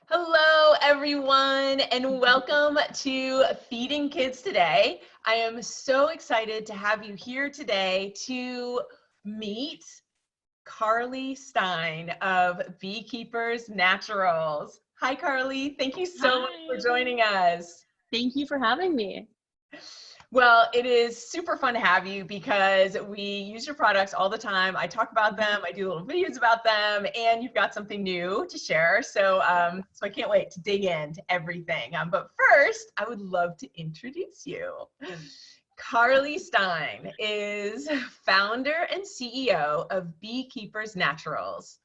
Hello, everyone, and welcome to Feeding Kids Today. I am so excited to have you here today to meet Carly Stein of Beekeepers Naturals. Hi, Carly. Thank you so much for Hi. joining us. Thank you for having me. Well, it is super fun to have you because we use your products all the time. I talk about them, I do little videos about them, and you've got something new to share. So I can't wait to dig into everything. But first, I would love to introduce you. Carly Stein is founder and CEO of Beekeepers Naturals.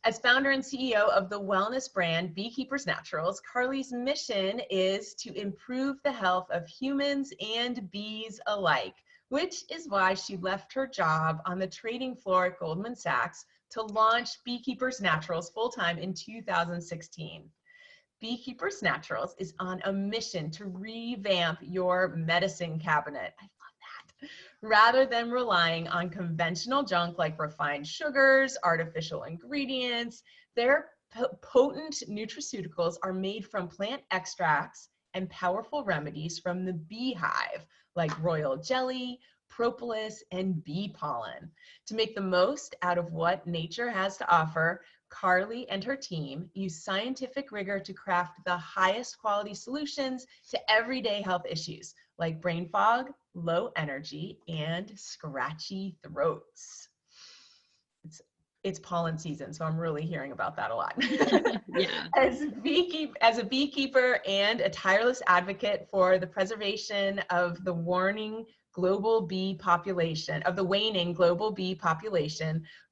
As founder and CEO of the wellness brand Beekeepers Naturals, Carly's mission is to improve the health of humans and bees alike, which is why she left her job on the trading floor at Goldman Sachs to launch Beekeepers Naturals full-time in 2016. Beekeepers Naturals is on a mission to revamp your medicine cabinet. I love that. Rather than relying on conventional junk like refined sugars, artificial ingredients, their potent nutraceuticals are made from plant extracts and powerful remedies from the beehive, like royal jelly, propolis, and bee pollen. To make the most out of what nature has to offer, Carly and her team use scientific rigor to craft the highest quality solutions to everyday health issues like brain fog, low energy, and scratchy throats. It's pollen season, so I'm really hearing about that a lot. Yeah. As a beekeeper and a tireless advocate for the preservation of the waning global bee population,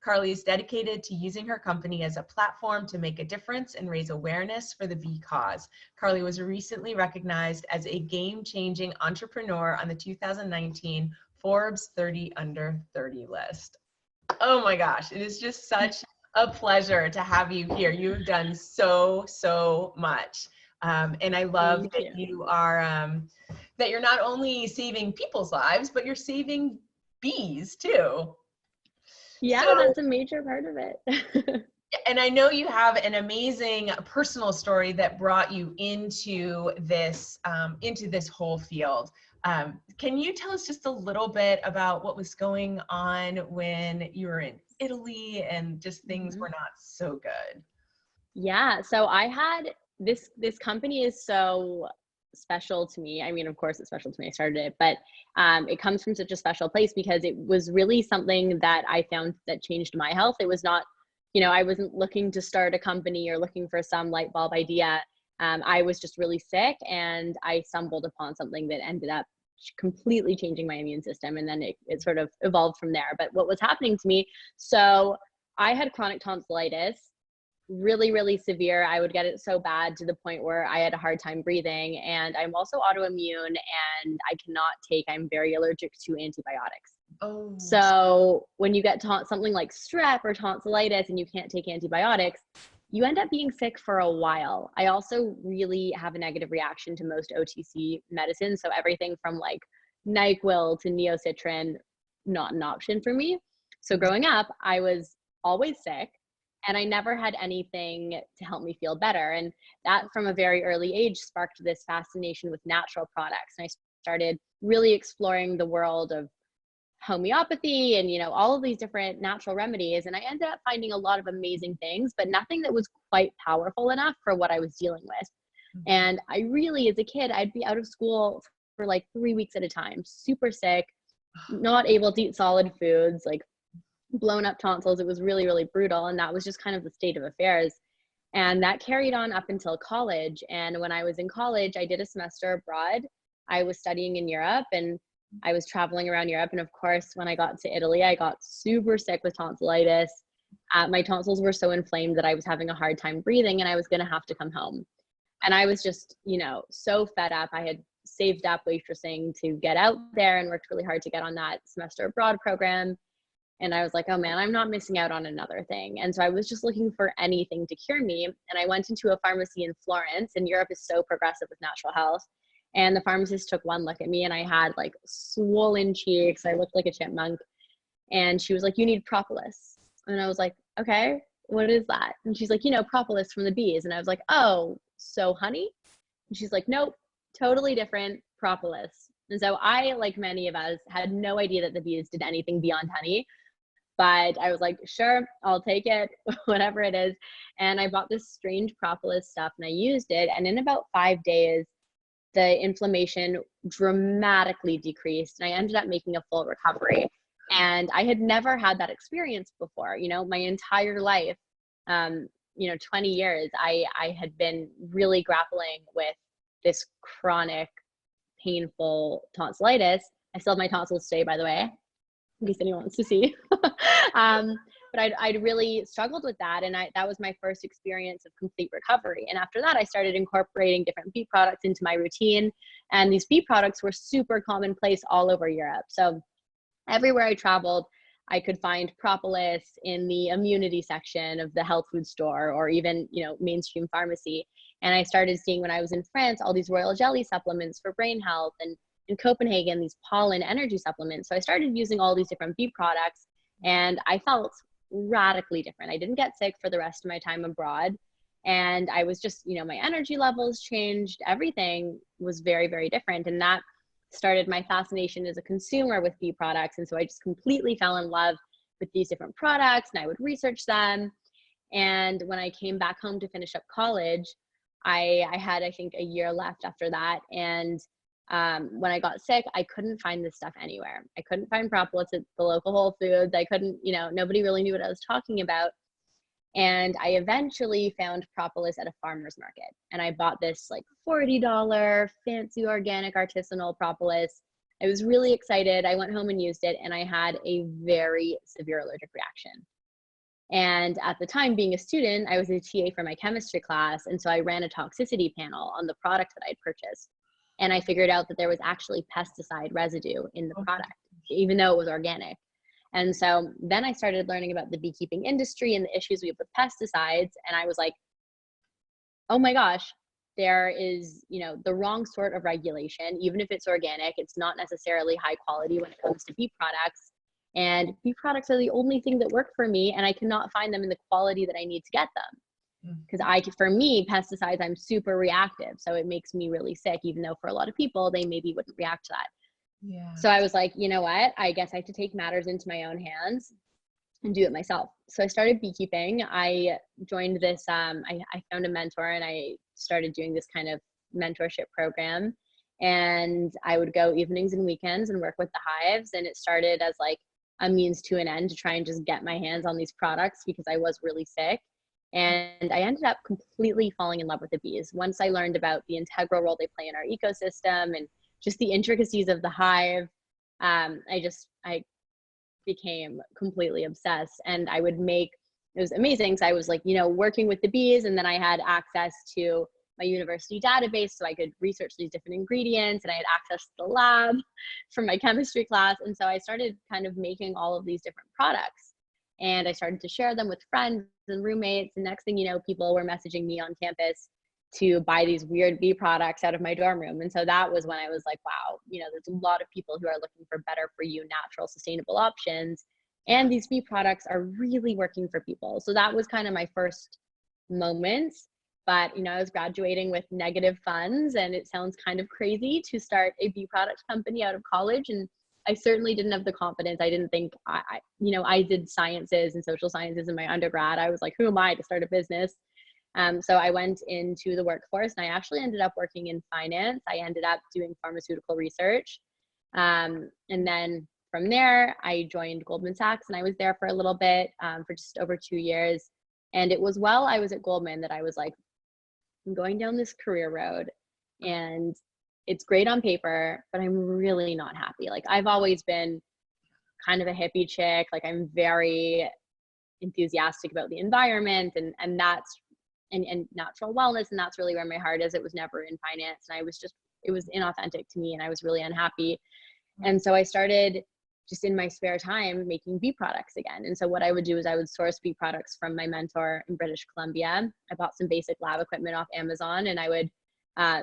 Carly is dedicated to using her company as a platform to make a difference and raise awareness for the bee cause. Carly was recently recognized as a game-changing entrepreneur on the 2019 Forbes 30 Under 30 list. Oh my gosh, it is just such a pleasure to have you here. You've done so much. And I love Thank that you. you are, that you're not only saving people's lives, but you're saving bees too. Yeah, So, that's a major part of it. and I know you have an amazing personal story that brought you into this whole field. Can you tell us just a little bit about what was going on when you were in Italy and just things were not so good? Yeah, so I had this company is so special to me. I mean, of course it's special to me. I started it, but it comes from such a special place because it was really something that I found that changed my health. It was not, I wasn't looking to start a company or looking for some light bulb idea. I was just really sick and I stumbled upon something that ended up completely changing my immune system. And then it sort of evolved from there. But what was happening to me, so I had chronic tonsillitis, really severe. I would get it so bad to the point where I had a hard time breathing. And I'm also autoimmune and I'm very allergic to antibiotics. Oh, So when you get something like strep or tonsillitis and you can't take antibiotics, you end up being sick for a while. I also really have a negative reaction to most OTC medicine. So everything from like NyQuil to Neocitrin, not an option for me. So growing up, I was always sick and I never had anything to help me feel better. And that from a very early age sparked this fascination with natural products. And I started really exploring the world of homeopathy and all of these different natural remedies, and I ended up finding a lot of amazing things, but nothing that was quite powerful enough for what I was dealing with. And I really, as a kid, I'd be out of school for like 3 weeks at a time, super sick, not able to eat solid foods, like blown up tonsils. It was really brutal, and that was just kind of the state of affairs. And that carried on up until college. And when I was in college, I did a semester abroad. I was studying in Europe and I was traveling around Europe. And of course, when I got to Italy, I got super sick with tonsillitis. My tonsils were so inflamed that I was having a hard time breathing and I was going to have to come home. And I was just, so fed up. I had saved up waitressing to get out there and worked really hard to get on that semester abroad program. And I was like, oh man, I'm not missing out on another thing. And so I was just looking for anything to cure me. And I went into a pharmacy in Florence, and Europe is so progressive with natural health. And the pharmacist took one look at me and I had like swollen cheeks. I looked like a chipmunk. And she was like, you need propolis. And I was like, okay, what is that? And she's like, propolis from the bees. And I was like, oh, so honey? And she's like, nope, totally different, propolis. And so I, like many of us, had no idea that the bees did anything beyond honey. But I was like, sure, I'll take it, whatever it is. And I bought this strange propolis stuff and I used it. And in about 5 days, the inflammation dramatically decreased. And I ended up making a full recovery. And I had never had that experience before. My entire life, 20 years, I had been really grappling with this chronic, painful tonsillitis. I still have my tonsils today, by the way, in case anyone wants to see. But I'd really struggled with that. And that was my first experience of complete recovery. And after that, I started incorporating different bee products into my routine. And these bee products were super commonplace all over Europe. So everywhere I traveled, I could find propolis in the immunity section of the health food store, or even, mainstream pharmacy. And I started seeing, when I was in France, all these royal jelly supplements for brain health, and in Copenhagen, these pollen energy supplements. So I started using all these different bee products, and I felt radically different. I didn't get sick for the rest of my time abroad. And I was just, my energy levels changed. Everything was very, very different. And that started my fascination as a consumer with bee products. And so I just completely fell in love with these different products, and I would research them. And when I came back home to finish up college, I had, I think, a year left after that. And when I got sick, I couldn't find this stuff anywhere. I couldn't find propolis at the local Whole Foods. I couldn't, nobody really knew what I was talking about. And I eventually found propolis at a farmer's market. And I bought this like $40 fancy organic artisanal propolis. I was really excited. I went home and used it, and I had a very severe allergic reaction. And at the time, being a student, I was a TA for my chemistry class. And so I ran a toxicity panel on the product that I'd purchased. And I figured out that there was actually pesticide residue in the product, even though it was organic. And so then I started learning about the beekeeping industry and the issues we have with pesticides. And I was like, oh my gosh, there is, the wrong sort of regulation. Even if it's organic, it's not necessarily high quality when it comes to bee products. And bee products are the only thing that work for me, and I cannot find them in the quality that I need to get them. Because for me, pesticides, I'm super reactive. So it makes me really sick, even though for a lot of people, they maybe wouldn't react to that. Yeah. So I was like, you know what? I guess I have to take matters into my own hands and do it myself. So I started beekeeping. I joined this, I found a mentor, and I started doing this kind of mentorship program. And I would go evenings and weekends and work with the hives. And it started as like a means to an end to try and just get my hands on these products, because I was really sick. And I ended up completely falling in love with the bees. Once I learned about the integral role they play in our ecosystem and just the intricacies of the hive, I became completely obsessed. And I would it was amazing. So I was like, working with the bees, and then I had access to my university database, so I could research these different ingredients, and I had access to the lab from my chemistry class. And so I started kind of making all of these different products, and I started to share them with friends and roommates. And next thing you know, people were messaging me on campus to buy these weird bee products out of my dorm room. And so that was when I was like, wow, there's a lot of people who are looking for better for you, natural, sustainable options. And these bee products are really working for people. So that was kind of my first moments. But, I was graduating with negative funds, and it sounds kind of crazy to start a bee product company out of college. And I certainly didn't have the confidence. I didn't think I did sciences and social sciences in my undergrad. I was like, who am I to start a business? So I went into the workforce, and I actually ended up working in finance. I ended up doing pharmaceutical research. And then from there, I joined Goldman Sachs, and I was there for a little bit, for just over 2 years. And it was while I was at Goldman that I was like, I'm going down this career road, and it's great on paper, but I'm really not happy. Like, I've always been kind of a hippie chick. Like, I'm very enthusiastic about the environment and natural wellness. And that's really where my heart is. It was never in finance. And it was inauthentic to me, and I was really unhappy. And so I started just in my spare time making bee products again. And so what I would do is I would source bee products from my mentor in British Columbia. I bought some basic lab equipment off Amazon, and I would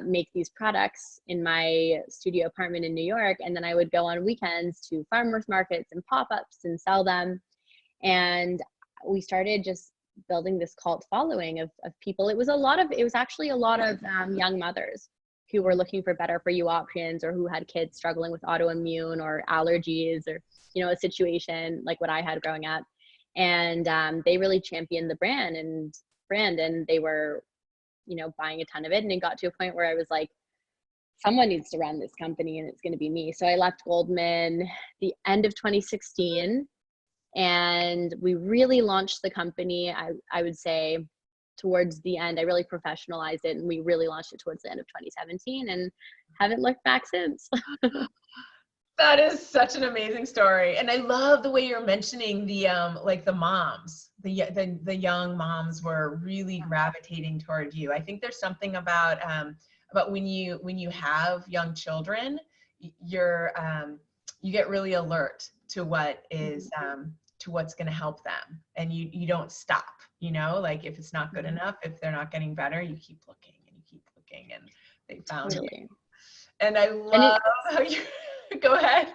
make these products in my studio apartment in New York. And then I would go on weekends to farmers markets and pop-ups and sell them. And we started just building this cult following of people. It was actually a lot of young mothers who were looking for better for you options, or who had kids struggling with autoimmune or allergies, or, a situation like what I had growing up. And they really championed the brand, and they were, buying a ton of it. And it got to a point where I was like, someone needs to run this company, and it's going to be me. So I left Goldman the end of 2016, and we really launched the company. I would say towards the end, I really professionalized it, and we really launched it towards the end of 2017, and haven't looked back since. That is such an amazing story. And I love the way you're mentioning the like the moms, the young moms were really gravitating toward you. I think there's something about when you have young children, you get really alert to what is to what's going to help them, and you don't stop, like if it's not good enough, if they're not getting better, you keep looking and you keep looking, and they found it. And I love how you go ahead.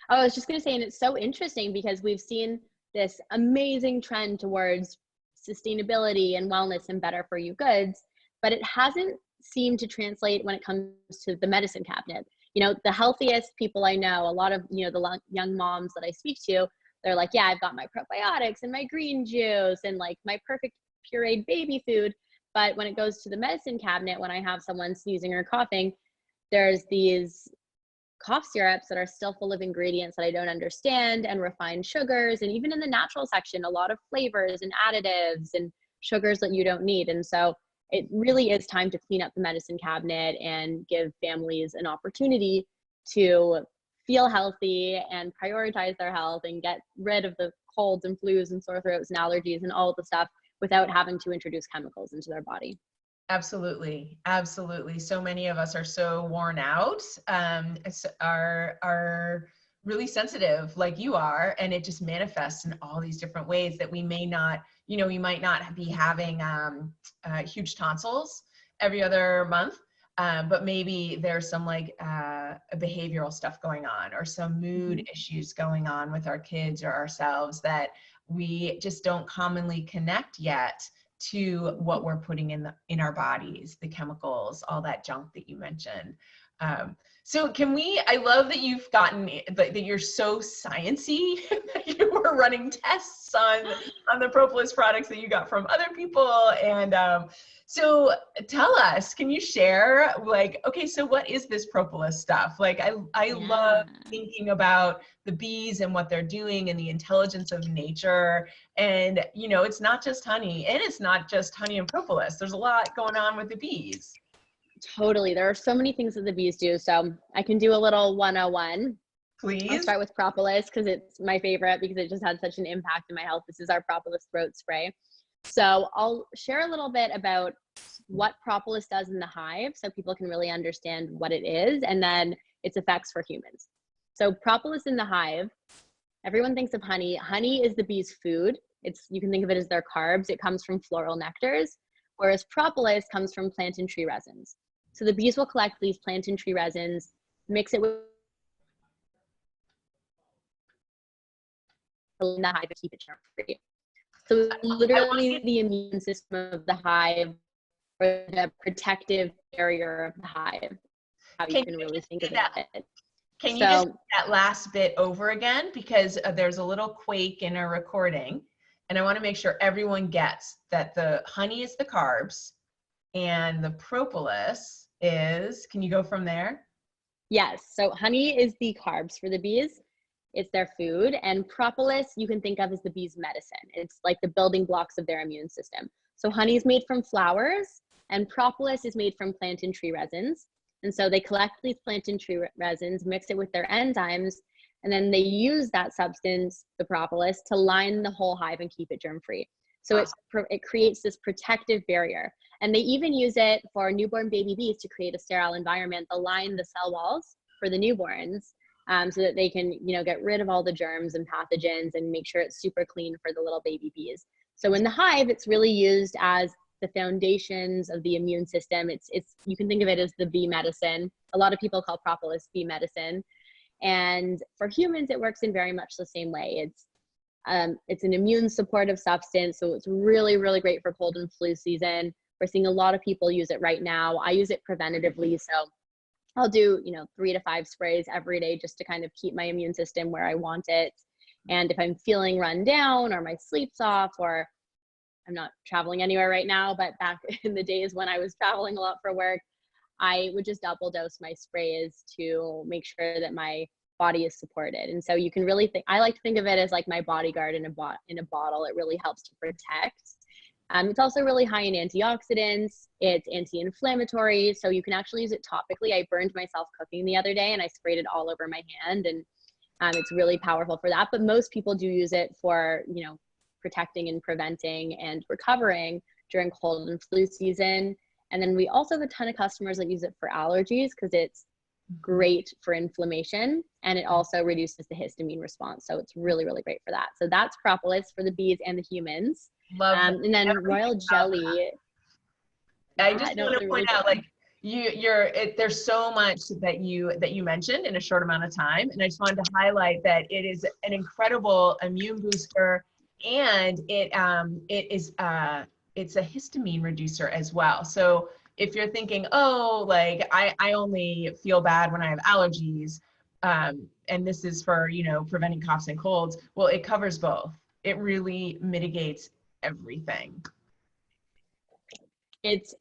Oh, I was just going to say, and it's so interesting because we've seen this amazing trend towards sustainability and wellness and better for you goods, but it hasn't seemed to translate when it comes to the medicine cabinet. The healthiest people I know, a lot of, the young moms that I speak to, they're like, yeah, I've got my probiotics and my green juice and like my perfect pureed baby food. But when it goes to the medicine cabinet, when I have someone sneezing or coughing, there's these cough syrups that are still full of ingredients that I don't understand, and refined sugars. And even in the natural section, a lot of flavors and additives and sugars that you don't need. And so it really is time to clean up the medicine cabinet and give families an opportunity to feel healthy and prioritize their health and get rid of the colds and flus and sore throats and allergies and all of the stuff without having to introduce chemicals into their body. Absolutely. Absolutely. So many of us are so worn out, are really sensitive like you are, and it just manifests in all these different ways that we may not, we might not be having huge tonsils every other month, but maybe there's some like behavioral stuff going on, or some mood issues going on with our kids or ourselves that we just don't commonly connect yet to what we're putting in our bodies, the chemicals, all that junk that you mentioned. So I love that you've gotten, that you're so sciencey, that you were running tests on the propolis products that you got from other people. And so tell us, can you share, like, okay, so what is this propolis stuff? Like, I love thinking about the bees and what they're doing and the intelligence of nature. And, it's not just honey, and it's not just honey and propolis. There's a lot going on with the bees. Totally. There are so many things that the bees do. So I can do a little 101. Please. I'll start with propolis because it's my favorite, because it just had such an impact in my health. This is our propolis throat spray. So I'll share a little bit about what propolis does in the hive so people can really understand what it is, and then its effects for humans. So propolis in the hive, everyone thinks of honey. Honey is the bee's food. You can think of it as their carbs. It comes from floral nectars, whereas propolis comes from plant and tree resins. So the bees will collect these plant and tree resins, mix it with in the hive to keep it germ-free. So literally the immune system of the hive, or the protective barrier of the hive, how you can really think of it. Can you just do that last bit over again? Because there's a little quake in our recording, and I want to make sure everyone gets that the honey is the carbs and the propolis is, can you go from there? Yes. So honey is the carbs for the bees. It's their food. And propolis you can think of as the bees' medicine. It's like the building blocks of their immune system. So honey is made from flowers, and propolis is made from plant and tree resins. And so they collect these plant and tree resins, mix it with their enzymes, and then they use that substance, the propolis, to line the whole hive and keep it germ-free. So it creates this protective barrier. And they even use it for newborn baby bees to create a sterile environment. They'll line the cell walls for the newborns so that they can, get rid of all the germs and pathogens and make sure it's super clean for the little baby bees. So in the hive, it's really used as the foundations of the immune system. It's you can think of it as the bee medicine. A lot of people call propolis bee medicine. And for humans, it works in very much the same way. It's an immune supportive substance, so it's really, really great for cold and flu season. We're seeing a lot of people use it right now. I use it preventatively, so I'll do, 3 to 5 sprays every day just to kind of keep my immune system where I want it. And if I'm feeling run down or my sleep's off, or I'm not traveling anywhere right now, but back in the days when I was traveling a lot for work, I would just double dose my sprays to make sure that my body is supported. And so you can really I like to think of it as like my bodyguard in a bottle. It really helps to protect. It's also really high in antioxidants. It's anti-inflammatory, so you can actually use it topically. I burned myself cooking the other day and I sprayed it all over my hand, and it's really powerful for that. But most people do use it for, protecting and preventing and recovering during cold and flu season. And then we also have a ton of customers that use it for allergies because it's great for inflammation, and it also reduces the histamine response. So it's really, really great for that. So that's propolis for the bees and the humans. Love and then royal jelly. I just want to point out, like, there's so much that you mentioned in a short amount of time, and I just wanted to highlight that it is an incredible immune booster, and it's a histamine reducer as well. So if you're thinking, oh, like I only feel bad when I have allergies, and this is for, preventing coughs and colds, well, it covers both. It really mitigates everything. It's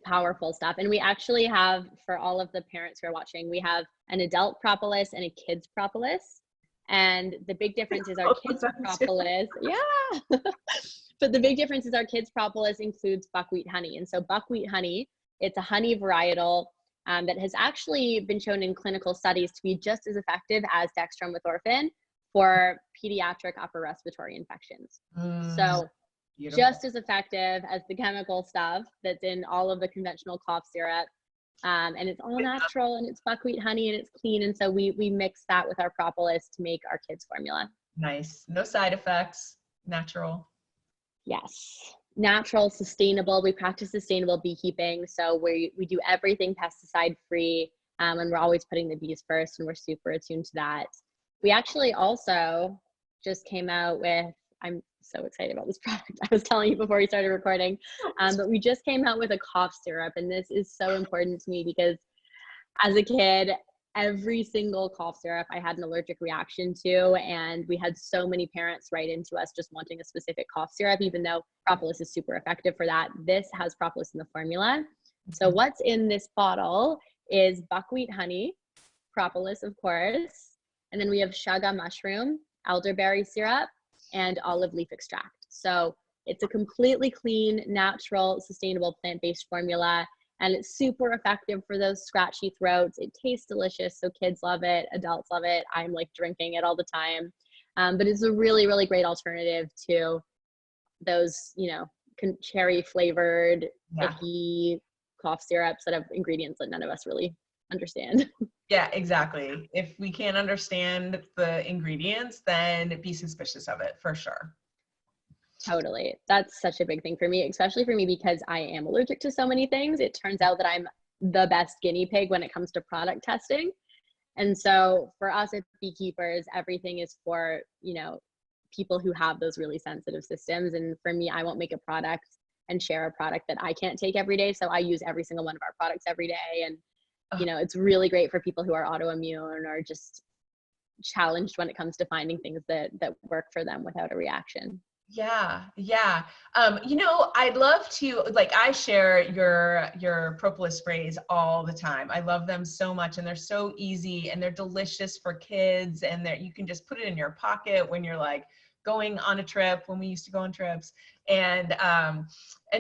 powerful stuff. And we actually have, for all of the parents who are watching, we have an adult propolis and a kids propolis. And the big difference is our kids propolis. Yeah. But the big difference is our kids propolis includes buckwheat honey. And so buckwheat honey, it's a honey varietal that has actually been shown in clinical studies to be just as effective as dextromethorphan for pediatric upper respiratory infections. So beautiful. Just as effective as the chemical stuff that's in all of the conventional cough syrup. And it's all natural, and it's buckwheat honey, and it's clean. And so we mix that with our propolis to make our kids formula. Nice. No side effects. Natural. Yes. Natural, sustainable. We practice sustainable beekeeping. So we do everything pesticide free. And we're always putting the bees first, and we're super attuned to that. We actually also just came out with, I'm so excited about this product. I was telling you before we started recording, but we just came out with a cough syrup, and this is so important to me because as a kid, every single cough syrup I had an allergic reaction to, and we had so many parents write into us just wanting a specific cough syrup, even though propolis is super effective for that. This has propolis in the formula. So what's in this bottle is buckwheat honey, propolis, of course, and then we have chaga mushroom, elderberry syrup, and olive leaf extract. So it's a completely clean, natural, sustainable plant-based formula, and it's super effective for those scratchy throats. It tastes delicious, so kids love it, adults love it. I'm like drinking it all the time. But it's a really, really great alternative to those, cherry flavored, icky cough syrups that have ingredients that none of us really understand. Yeah, exactly. If we can't understand the ingredients, then be suspicious of it for sure. Totally. That's such a big thing for me, especially for me because I am allergic to so many things. It turns out that I'm the best guinea pig when it comes to product testing. And so for us at Beekeepers, everything is for, people who have those really sensitive systems. And for me, I won't make a product and share a product that I can't take every day. So I use every single one of our products every day. And it's really great for people who are autoimmune or just challenged when it comes to finding things that work for them without a reaction. Yeah. I'd love to, I share your propolis sprays all the time. I love them so much, and they're so easy, and they're delicious for kids, and you can just put it in your pocket when you're going on a trip, when we used to go on trips. And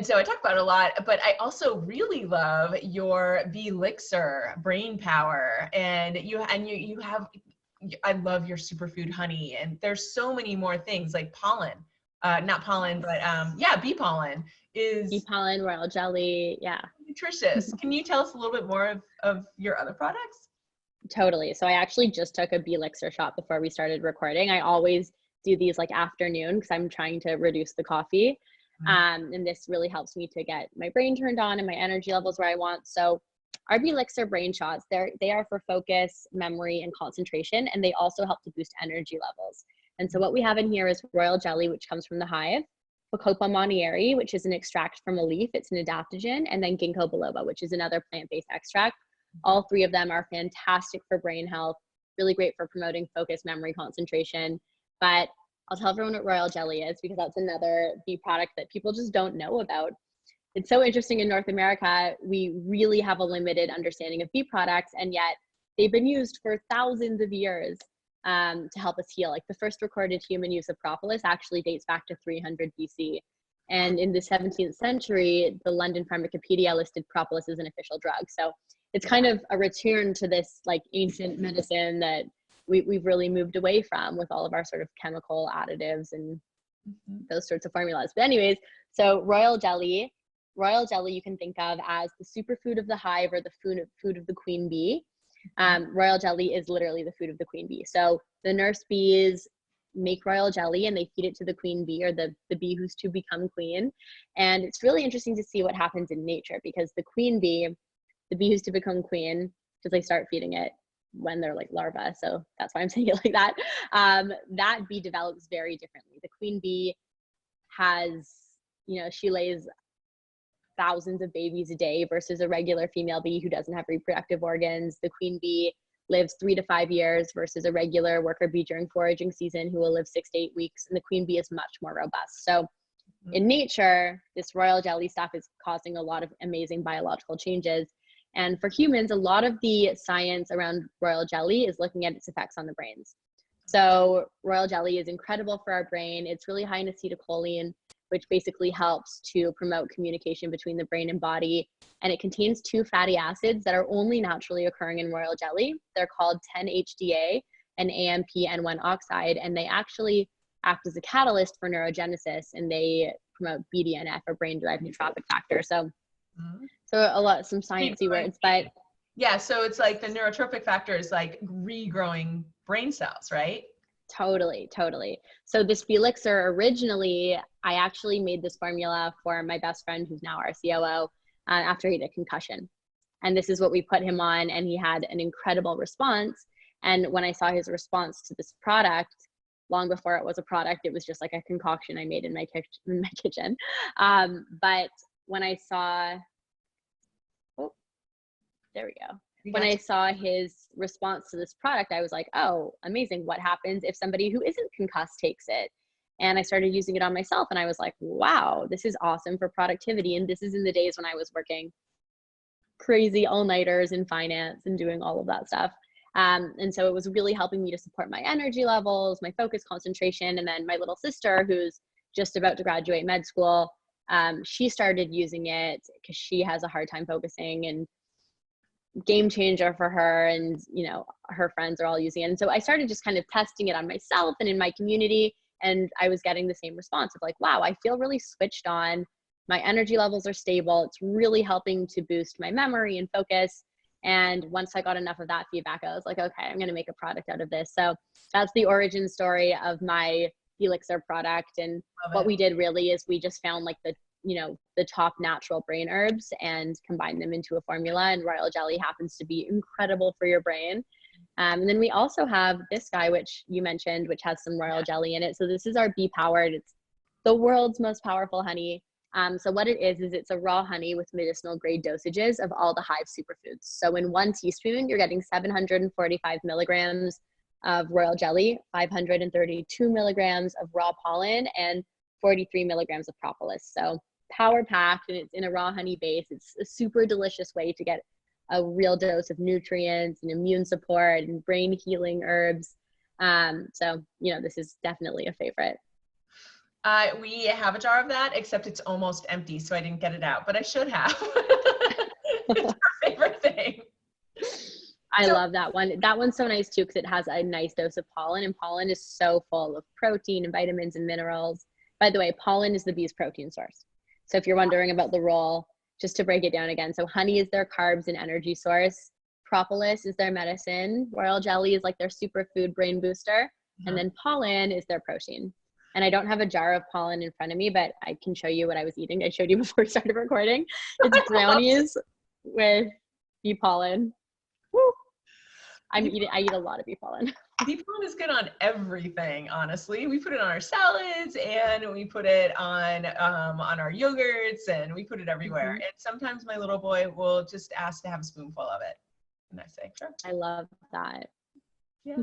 so I talk about it a lot, but I also really love your Beelixir brain power, and you have, I love your superfood honey, and there's so many more things like pollen. Not pollen, but bee pollen is. Bee pollen, royal jelly, yeah. Nutritious. Can you tell us a little bit more of your other products? Totally. So I actually just took a Beelixir shot before we started recording. I always do these afternoon because I'm trying to reduce the coffee. And this really helps me to get my brain turned on and my energy levels where I want. So our Beelixir brain shots, they are for focus, memory, and concentration, and they also help to boost energy levels. And so what we have in here is royal jelly, which comes from the hive, Bacopa monnieri, which is an extract from a leaf. It's an adaptogen, and then ginkgo biloba, which is another plant-based extract. All three of them are fantastic for brain health, really great for promoting focus, memory, concentration. But I'll tell everyone what royal jelly is, because that's another bee product that people just don't know about. It's so interesting. In North America, we really have a limited understanding of bee products, and yet they've been used for thousands of years to help us heal. Like the first recorded human use of propolis actually dates back to 300 BC. And in the 17th century, the London Pharmacopoeia listed propolis as an official drug. So it's kind of a return to this like ancient medicine that we've really moved away from with all of our sort of chemical additives and those sorts of formulas. But anyways, so royal jelly you can think of as the superfood of the hive, or the food of the queen bee. Royal jelly is literally the food of the queen bee. So the nurse bees make royal jelly and they feed it to the queen bee, or the bee who's to become queen. And it's really interesting to see what happens in nature, because the queen bee, the bee who's to become queen, because they start feeding it when they're like larvae, so that's why I'm saying it like that, that bee develops very differently. The queen bee has, she lays thousands of babies a day versus a regular female bee who doesn't have reproductive organs. The queen bee lives 3 to 5 years versus a regular worker bee during foraging season who will live 6 to 8 weeks. And the queen bee is much more robust. So in nature, this royal jelly stuff is causing a lot of amazing biological changes. And for humans, a lot of the science around royal jelly is looking at its effects on the brains. So royal jelly is incredible for our brain. It's really high in acetylcholine, which basically helps to promote communication between the brain and body. And it contains 2 fatty acids that are only naturally occurring in royal jelly. They're called 10-HDA and AMP-N1 oxide, and they actually act as a catalyst for neurogenesis, and they promote BDNF, or brain-derived neurotrophic factor. So some sciencey words, but yeah, so it's like the neurotrophic factor is like regrowing brain cells, right? Totally. So this Felixer, originally, I actually made this formula for my best friend, who's now our COO, after he had a concussion. And this is what we put him on, and he had an incredible response. And when I saw his response to this product, long before it was a product, it was just like a concoction I made in my kitchen. But when I saw, there we go. When I saw his response to this product, I was like, oh, amazing. What happens if somebody who isn't concussed takes it? And I started using it on myself, and I was like, wow, this is awesome for productivity. And this is in the days when I was working crazy all-nighters in finance and doing all of that stuff. And so it was really helping me to support my energy levels, my focus, concentration. And then my little sister, who's just about to graduate med school, she started using it because she has a hard time focusing, and game changer for her, and her friends are all using it. And so I started just kind of testing it on myself and in my community, and I was getting the same response of like, wow, I feel really switched on, my energy levels are stable, it's really helping to boost my memory and focus. And once I got enough of that feedback, I was like, okay, I'm going to make a product out of this. So that's the origin story of my Felixer product. And what we did really is we just found like the top natural brain herbs and combine them into a formula, and royal jelly happens to be incredible for your brain. And then we also have this guy, which you mentioned, which has some royal jelly in it. So this is our bee powered, it's the world's most powerful honey. So what it is it's a raw honey with medicinal grade dosages of all the hive superfoods. So in 1 teaspoon, you're getting 745 milligrams of royal jelly, 532 milligrams of raw pollen, and 43 milligrams of propolis. So power packed, and it's in a raw honey base. It's a super delicious way to get a real dose of nutrients and immune support and brain healing herbs. So this is definitely a favorite. We have a jar of that, except it's almost empty, so I didn't get it out, but I should have. It's our favorite thing. I love that one. That one's so nice too, because it has a nice dose of pollen, and pollen is so full of protein and vitamins and minerals. By the way, pollen is the bee's protein source. So if you're wondering about the role, just to break it down again. So honey is their carbs and energy source. Propolis is their medicine. Royal jelly is like their superfood brain booster. And then pollen is their protein. And I don't have a jar of pollen in front of me, but I can show you what I was eating. I showed you before we started recording. It's brownies with bee pollen. Woo! I eat a lot of bee pollen. Bee pollen is good on everything, honestly. We put it on our salads and we put it on our yogurts and we put it everywhere. Mhm. And sometimes my little boy will just ask to have a spoonful of it. And I say, sure. I love that. Yeah.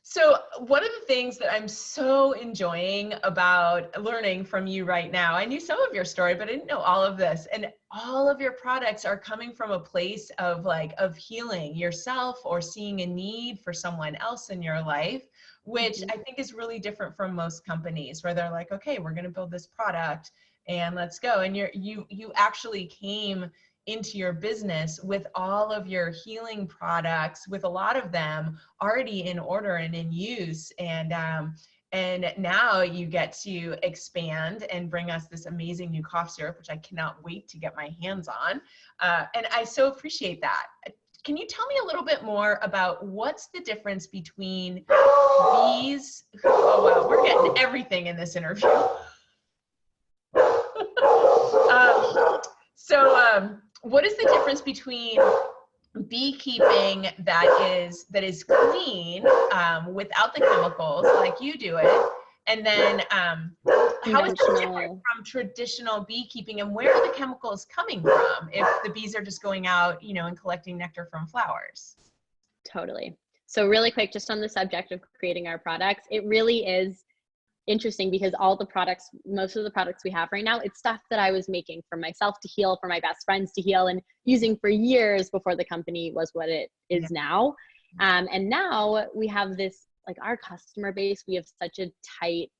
So one of the things that I'm so enjoying about learning from you right now, I knew some of your story, but I didn't know all of this. And all of your products are coming from a place of of healing yourself or seeing a need for someone else in your life, which Mhm. I think is really different from most companies where they're like, okay, we're going to build this product and let's go. And you actually came into your business with all of your healing products, with a lot of them already in order and in use. And now you get to expand and bring us this amazing new cough syrup, which I cannot wait to get my hands on. And I so appreciate that. Can you tell me a little bit more about what's the difference between bees? Oh, wow, we're getting everything in this interview. What is the difference between beekeeping that is clean without the chemicals like you do it, and then how is it different from traditional beekeeping, and where are the chemicals coming from if the bees are just going out, and collecting nectar from flowers? Totally. So really quick, just on the subject of creating our products, it really is interesting because most of the products we have right now, it's stuff that I was making for myself to heal, for my best friends to heal, and using for years before the company was what it is now. And now we have this, like our customer base, we have such a tight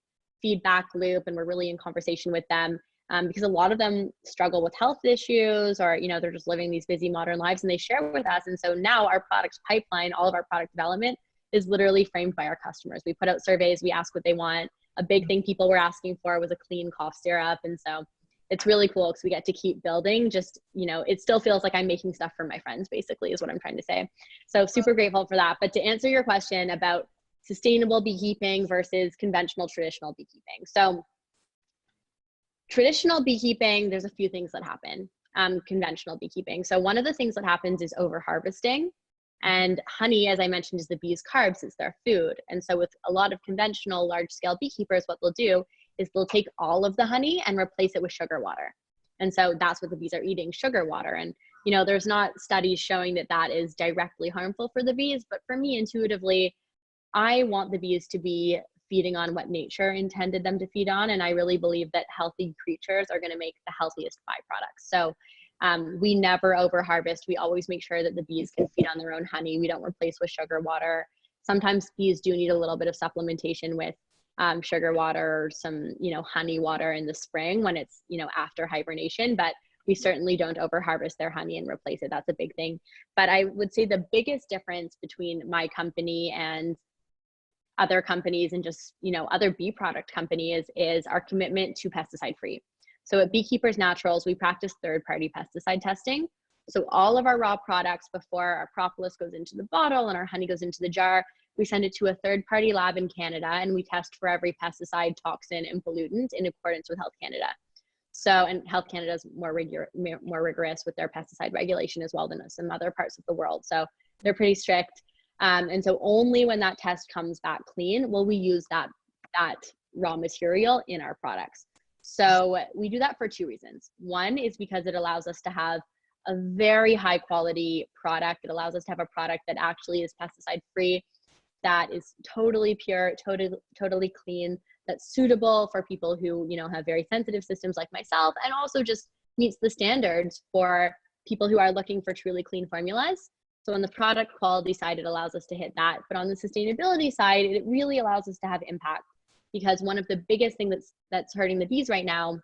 feedback loop and we're really in conversation with them because a lot of them struggle with health issues or, they're just living these busy modern lives and they share with us. And so now our product pipeline, all of our product development is literally framed by our customers. We put out surveys, we ask what they want. A big thing people were asking for was a clean cough syrup. And so it's really cool because we get to keep building. Just, it still feels like I'm making stuff for my friends, basically, is what I'm trying to say. So super grateful for that. But to answer your question about sustainable beekeeping versus conventional traditional beekeeping. So traditional beekeeping, there's a few things that happen. Conventional beekeeping. So one of the things that happens is over harvesting. And honey, as I mentioned, is the bees' carbs, it's their food. And so with a lot of conventional large-scale beekeepers, what they'll do is they'll take all of the honey and replace it with sugar water. And so that's what the bees are eating, sugar water. And, there's not studies showing that that is directly harmful for the bees, but for me, intuitively, I want the bees to be feeding on what nature intended them to feed on. And I really believe that healthy creatures are going to make the healthiest byproducts. So we never over harvest. We always make sure that the bees can feed on their own honey. We don't replace with sugar water. Sometimes bees do need a little bit of supplementation with sugar water or some, honey water in the spring when it's, after hibernation, but we certainly don't over harvest their honey and replace it. That's a big thing. But I would say the biggest difference between my company and other companies and just, other bee product companies is our commitment to pesticide free. So at Beekeepers Naturals, we practice third-party pesticide testing. So all of our raw products, before our propolis goes into the bottle and our honey goes into the jar, we send it to a third-party lab in Canada and we test for every pesticide, toxin, and pollutant in accordance with Health Canada. So, and Health Canada is more rigorous with their pesticide regulation as well than some other parts of the world. So they're pretty strict. And so only when that test comes back clean will we use that raw material in our products. So we do that for two reasons. One is because it allows us to have a very high quality product. It allows us to have a product that actually is pesticide free, that is totally pure, totally clean, that's suitable for people who, have very sensitive systems like myself, and also just meets the standards for people who are looking for truly clean formulas. So on the product quality side, it allows us to hit that. But on the sustainability side, it really allows us to have impact, because one of the biggest things that's hurting the bees right now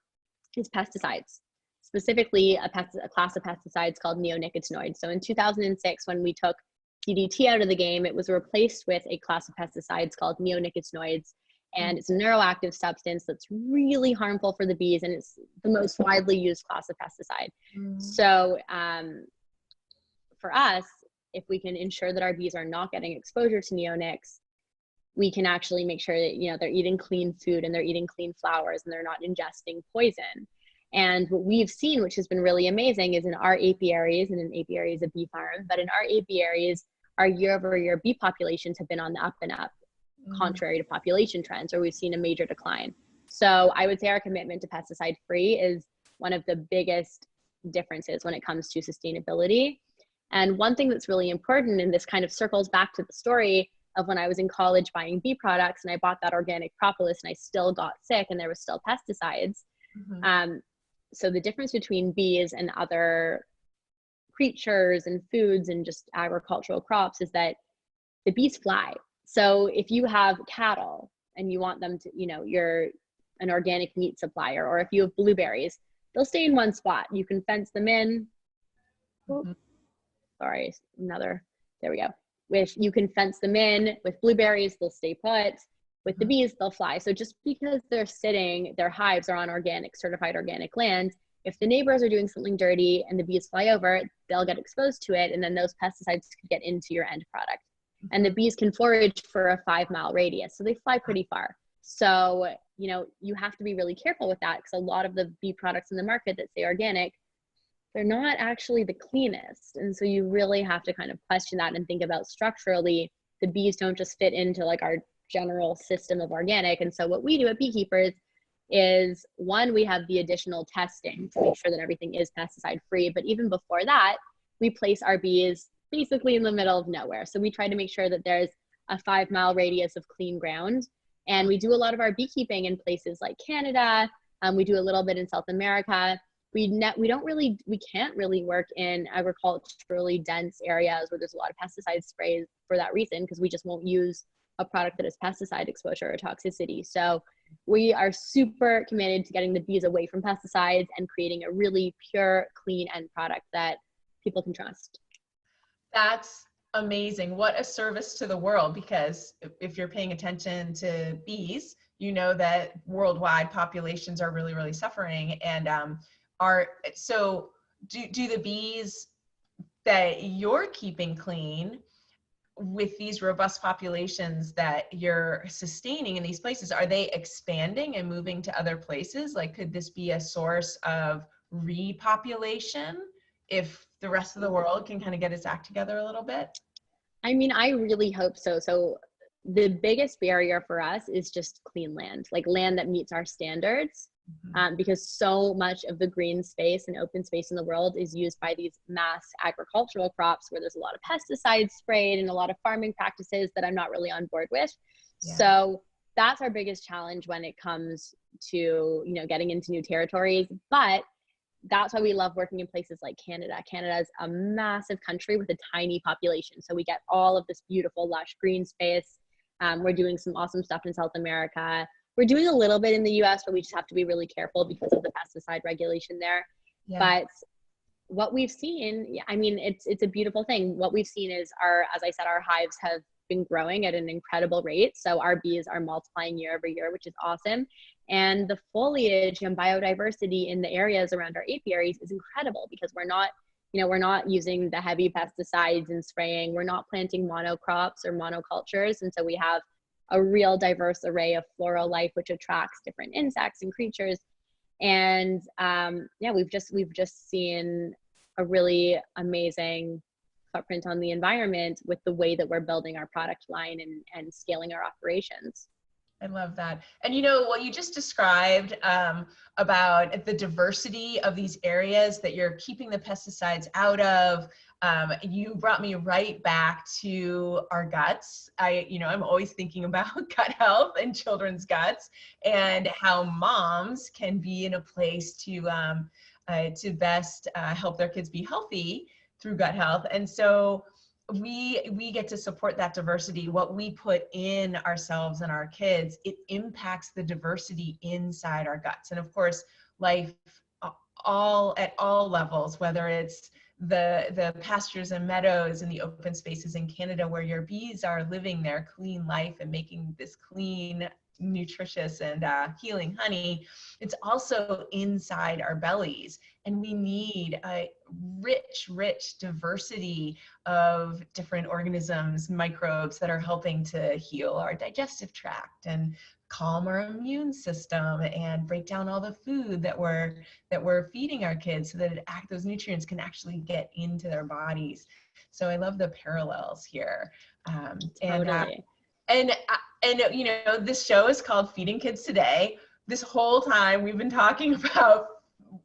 is pesticides, specifically a class of pesticides called neonicotinoids. So in 2006, when we took DDT out of the game, it was replaced with a class of pesticides called neonicotinoids. And it's a neuroactive substance that's really harmful for the bees, and it's the most widely used class of pesticide. So for us, if we can ensure that our bees are not getting exposure to neonics, we can actually make sure that, they're eating clean food and they're eating clean flowers and they're not ingesting poison. And what we've seen, which has been really amazing, is in our apiaries, and an apiary is a bee farm, but in our apiaries, our year-over-year bee populations have been on the up and up, contrary to population trends, or we've seen a major decline. So I would say our commitment to pesticide-free is one of the biggest differences when it comes to sustainability. And one thing that's really important, and this kind of circles back to the story of when I was in college buying bee products and I bought that organic propolis and I still got sick and there was still pesticides. So the difference between bees and other creatures and foods and just agricultural crops is that the bees fly. So if you have cattle and you want them to, you're an organic meat supplier, or if you have blueberries, they'll stay in one spot. You can fence them in. Sorry, there we go. You can fence them in. With blueberries, they'll stay put. With the bees, they'll fly. So just because their hives are on certified organic land, if the neighbors are doing something dirty and the bees fly over, they'll get exposed to it, and then those pesticides could get into your end product. And the bees can forage for a 5-mile radius, so they fly pretty far. So, you have to be really careful with that, because a lot of the bee products in the market that say organic, they're not actually the cleanest. And so you really have to kind of question that and think about structurally, the bees don't just fit into like our general system of organic. And so what we do at Beekeepers is, one, we have the additional testing to make sure that everything is pesticide free. But even before that, we place our bees basically in the middle of nowhere. So we try to make sure that there's a 5-mile radius of clean ground. And we do a lot of our beekeeping in places like Canada. We do a little bit in South America. We can't really work in agriculturally dense areas where there's a lot of pesticide sprays for that reason, because we just won't use a product that has pesticide exposure or toxicity. So we are super committed to getting the bees away from pesticides and creating a really pure, clean end product that people can trust. That's amazing. What a service to the world, because if you're paying attention to bees, you know that worldwide populations are really, really suffering. And do the bees that you're keeping clean with these robust populations that you're sustaining in these places, are they expanding and moving to other places? Like, could this be a source of repopulation if the rest of the world can kind of get its act together a little bit? I mean, I really hope so. So the biggest barrier for us is just clean land, like land that meets our standards. Because so much of the green space and open space in the world is used by these mass agricultural crops where there's a lot of pesticides sprayed and a lot of farming practices that I'm not really on board with. Yeah. So that's our biggest challenge when it comes to, getting into new territories. But that's why we love working in places like Canada. Canada is a massive country with a tiny population. So we get all of this beautiful, lush green space. We're doing some awesome stuff in South America. We're doing a little bit in the US, but we just have to be really careful because of the pesticide regulation there. Yeah. But what we've seen, I mean, it's a beautiful thing. What we've seen is as I said, our hives have been growing at an incredible rate. So our bees are multiplying year over year, which is awesome. And the foliage and biodiversity in the areas around our apiaries is incredible, because we're not using the heavy pesticides and spraying. We're not planting monocrops or monocultures. And so we have a real diverse array of floral life, which attracts different insects and creatures. And we've just seen a really amazing footprint on the environment with the way that we're building our product line and scaling our operations. I love that. And what you just described about the diversity of these areas that you're keeping the pesticides out of, you brought me right back to our guts. I'm always thinking about gut health and children's guts, and how moms can be in a place to best help their kids be healthy through gut health. And so we get to support that diversity. What we put in ourselves and our kids, it impacts the diversity inside our guts. And of course, life at all levels, whether it's the pastures and meadows and the open spaces in Canada where your bees are living their clean life and making this clean, nutritious and healing honey, it's also inside our bellies. And we need a rich diversity of different organisms, microbes that are helping to heal our digestive tract and calm our immune system and break down all the food that we're feeding our kids so that those nutrients can actually get into their bodies. So I love the parallels here. Totally. And you know, this show is called Feeding Kids Today. This whole time we've been talking about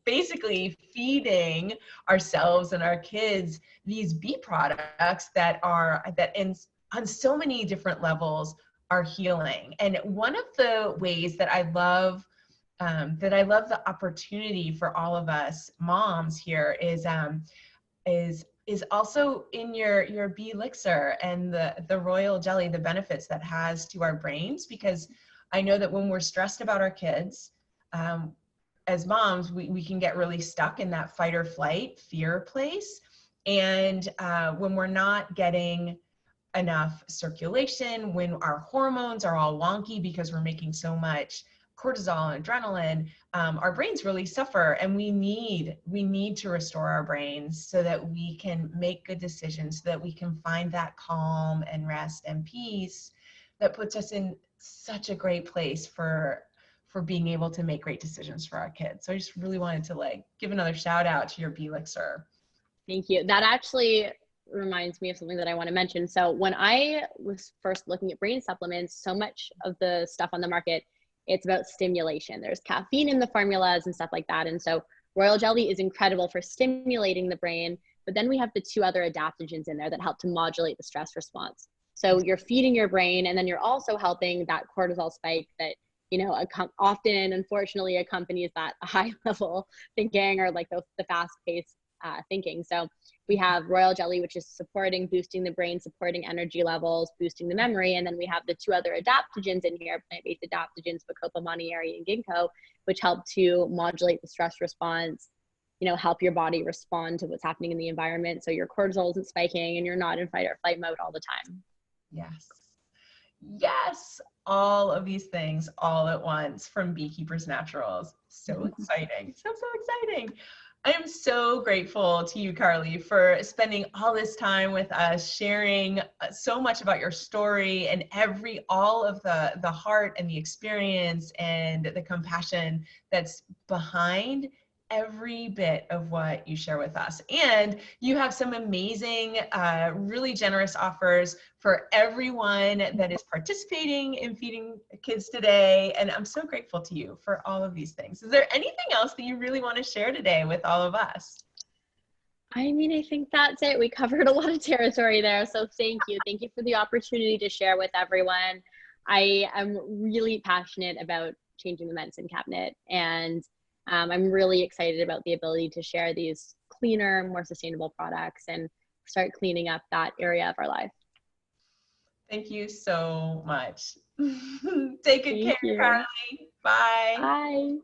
basically feeding ourselves and our kids these bee products that on so many different levels are healing. And one of the ways that I love the opportunity for all of us moms here is also in your bee elixir and the royal jelly, the benefits that has to our brains. Because I know that when we're stressed about our kids, as moms, we can get really stuck in that fight or flight fear place. And when we're not getting enough circulation, when our hormones are all wonky because we're making so much cortisol and adrenaline, our brains really suffer, and we need to restore our brains so that we can make good decisions, so that we can find that calm and rest and peace that puts us in such a great place for being able to make great decisions for our kids. So I just really wanted to give another shout out to your bee elixir. Thank you. That actually reminds me of something that I want to mention. So when I was first looking at brain supplements, so much of the stuff on the market, it's about stimulation. There's caffeine in the formulas and stuff like that. And so royal jelly is incredible for stimulating the brain, but then we have the 2 other adaptogens in there that help to modulate the stress response. So you're feeding your brain, and then you're also helping that cortisol spike that, you know, often, unfortunately, accompanies that high level thinking, or like the fast paced thinking. So we have royal jelly, which is boosting the brain, supporting energy levels, boosting the memory. And then we have the 2 other adaptogens in here, plant-based adaptogens, Bacopa monnieri and ginkgo, which help to modulate the stress response, you know, help your body respond to what's happening in the environment. So your cortisol isn't spiking and you're not in fight or flight mode all the time. Yes. Yes. All of these things all at once from Beekeepers Naturals. So exciting. So exciting. I am so grateful to you, Carly, for spending all this time with us, sharing so much about your story and all of the heart and the experience and the compassion that's behind every bit of what you share with us. And you have some amazing, really generous offers for everyone that is participating in Feeding Kids Today. And I'm so grateful to you for all of these things. Is there anything else that you really want to share today with all of us? I mean, I think that's it. We covered a lot of territory there. So thank you. Thank you for the opportunity to share with everyone. I am really passionate about changing the medicine cabinet, and I'm really excited about the ability to share these cleaner, more sustainable products and start cleaning up that area of our life. Thank you so much. Take good care, Carly. Bye. Bye.